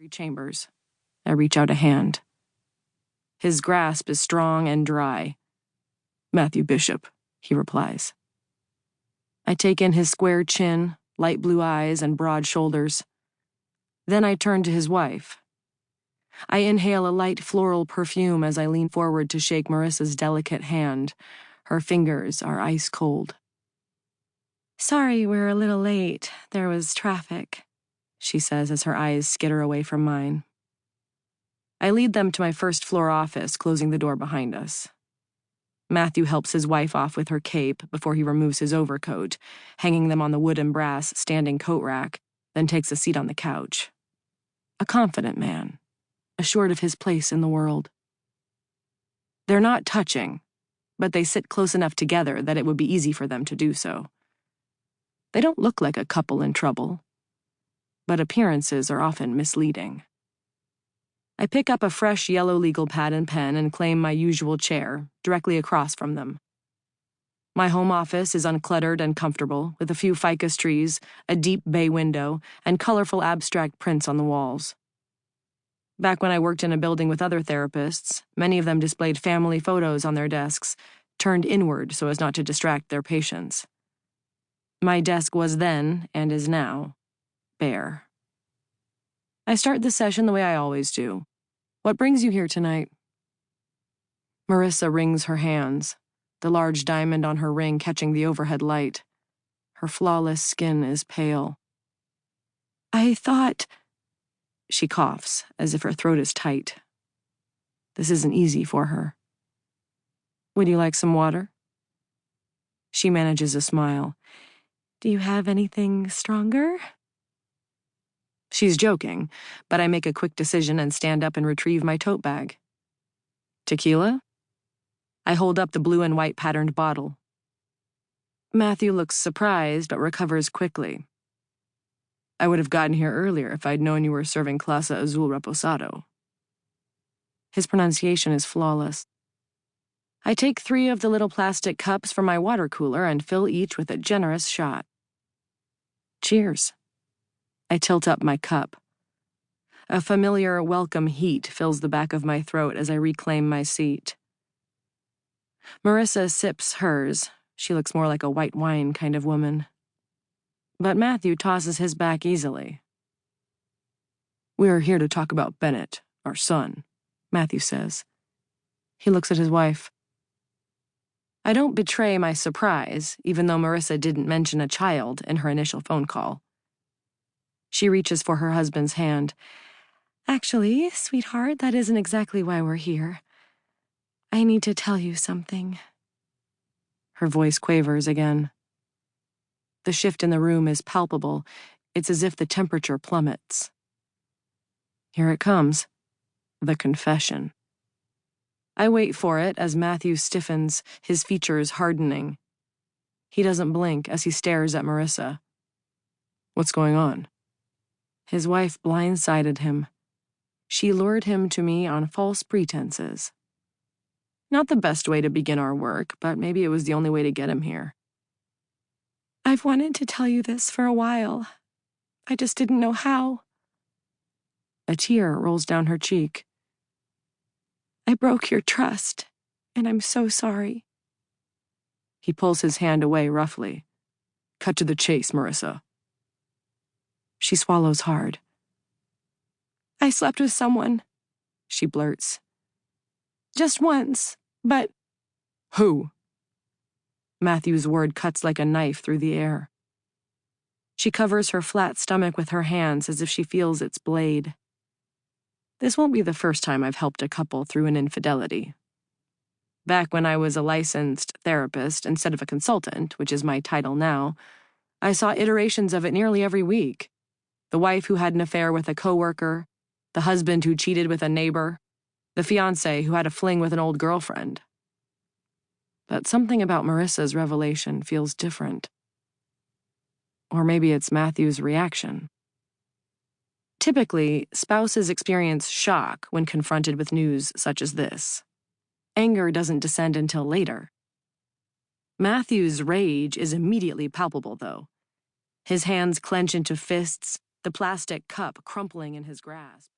Avery Chambers. I reach out a hand. His grasp is strong and dry. Matthew Bishop, he replies. I take in his square chin, light blue eyes, and broad shoulders. Then I turn to his wife. I inhale a light floral perfume as I lean forward to shake Marissa's delicate hand. Her fingers are ice cold. Sorry we're a little late. There was traffic, she says as her eyes skitter away from mine. I lead them to my first-floor office, closing the door behind us. Matthew helps his wife off with her cape before he removes his overcoat, hanging them on the wood and brass standing coat rack, then takes a seat on the couch. A confident man, assured of his place in the world. They're not touching, but they sit close enough together that it would be easy for them to do so. They don't look like a couple in trouble, but appearances are often misleading. I pick up a fresh yellow legal pad and pen and claim my usual chair, directly across from them. My home office is uncluttered and comfortable, with a few ficus trees, a deep bay window, and colorful abstract prints on the walls. Back when I worked in a building with other therapists, many of them displayed family photos on their desks, turned inward so as not to distract their patients. My desk was then, and is now, bare. I start the session the way I always do. What brings you here tonight? Marissa wrings her hands, the large diamond on her ring catching the overhead light. Her flawless skin is pale. I thought... She coughs, as if her throat is tight. This isn't easy for her. Would you like some water? She manages a smile. Do you have anything stronger? She's joking, but I make a quick decision and stand up and retrieve my tote bag. Tequila? I hold up the blue and white patterned bottle. Matthew looks surprised but recovers quickly. I would have gotten here earlier if I'd known you were serving Clase Azul Reposado. His pronunciation is flawless. I take 3 of the little plastic cups from my water cooler and fill each with a generous shot. Cheers. I tilt up my cup. A familiar, welcome heat fills the back of my throat as I reclaim my seat. Marissa sips hers. She looks more like a white wine kind of woman. But Matthew tosses his back easily. We're here to talk about Bennett, our son, Matthew says. He looks at his wife. I don't betray my surprise, even though Marissa didn't mention a child in her initial phone call. She reaches for her husband's hand. Actually, sweetheart, that isn't exactly why we're here. I need to tell you something. Her voice quavers again. The shift in the room is palpable. It's as if the temperature plummets. Here it comes. The confession. I wait for it as Matthew stiffens, his features hardening. He doesn't blink as he stares at Marissa. What's going on? His wife blindsided him. She lured him to me on false pretenses. Not the best way to begin our work, but maybe it was the only way to get him here. I've wanted to tell you this for a while. I just didn't know how. A tear rolls down her cheek. I broke your trust, and I'm so sorry. He pulls his hand away roughly. Cut to the chase, Marissa. She swallows hard. I slept with someone, she blurts. Just once, but... Who? Matthew's word cuts like a knife through the air. She covers her flat stomach with her hands as if she feels its blade. This won't be the first time I've helped a couple through an infidelity. Back when I was a licensed therapist instead of a consultant, which is my title now, I saw iterations of it nearly every week. The wife who had an affair with a coworker, the husband who cheated with a neighbor, the fiancé who had a fling with an old girlfriend. But something about Marissa's revelation feels different. Or maybe it's Matthew's reaction. Typically, spouses experience shock when confronted with news such as this. Anger doesn't descend until later. Matthew's rage is immediately palpable, though. His hands clench into fists, the plastic cup crumpling in his grasp.